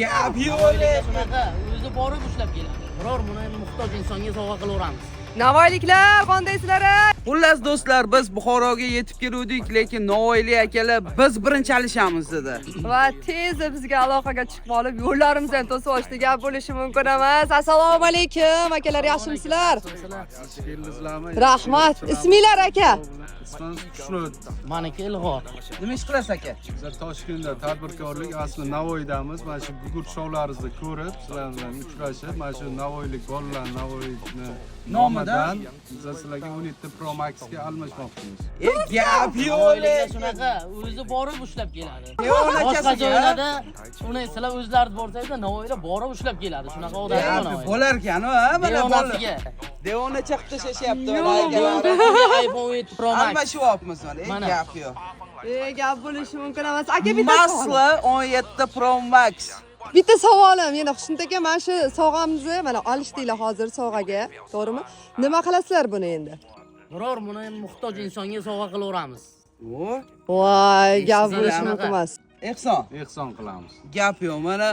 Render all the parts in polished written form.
gap yo'q. Shunaqa o'zi borib ushlab keladi. Biror buni muhtoj insonga sovg'a qilaveramiz. Navoiyliklar, qandaysizlar? Xullas do'stlar, biz Buxoroga yetib keldik, lekin Navoiylik akalar biz birinchi alishamiz dedi. Va tezda bizga aloqaga chiqib olib, yo'llarimizni ham to'sib olishdi. Gap bo'lishi mumkin emas. Assalomu alaykum, akalar, yaxshimisizlar? Rahmat. Isminglar aka? İsmim Xushnud. Meniki Ilg'or. Nima ish qilasiz aka? Biz Toshkentda tadbirkorlik, asli Navoiydamiz. Mana shu gugurt shoularimizni ko'rib, sizlar bilan uchrashib, mana shu Navoiylik bolalar Navoiyni nomidan biz sizlarga 17 Pro Max ga almashmoqchimiz. Gap yo'q. Shunaqa o'zi borib ushlab keladi. Yo'q, Boshqa akasiga. joylarda uni sizlar o'zlaringiz borsangiz, Navoiyda borib ushlab keladi. Shunaqa odam Navoiy. Bo'lar ekan, ha? Mana Devonasiga. Devona chaqib tashlashyapti Yo'q, mana akalar. iPhone 17 Pro Max. Almashyapmiz mana. Mana. Gap yo'q. Gap bo'lishi mumkin emas. Aka bitta savol. Masla 17 Pro Max. Bitta savolim, yana Xushnud aka, mana shu sovg'amizni mana olishdinglar hozir sovg'aga, to'g'rimi? Nima qilasizlar buni endi? Biror buni muhtoj insonga sovg'a qilaveramiz. Voy, gap Sizlar bo'lishi anaqa. mumkin emas. Ehson. Ehson qilamiz. Gap yo'q. Mana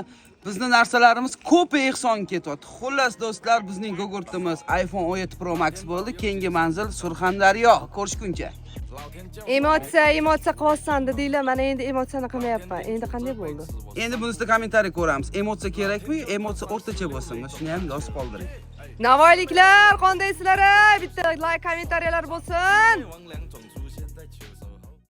bizning narsalarimiz ko'p ehson ketyapti. Xullas do'stlar, bizning gugurtimiz iPhone 17 Pro Max bo'ldi. Keyingi manzil Surxondaryo. Ko'rishguncha. Emotsiya qilyapsan dedinglar, mana endi emotsiyani qilmayapman. Endi qanday bo'ldi? Endi bunisida kommentariy ko'ramiz. Emotsiya kerakmi? Emotsiya o'rtacha bo'lsin. Shuni ham yozib qoldiring. Navoiyliklar, qandaysizlar? Bitta like, kommentariyalar bo'lsin.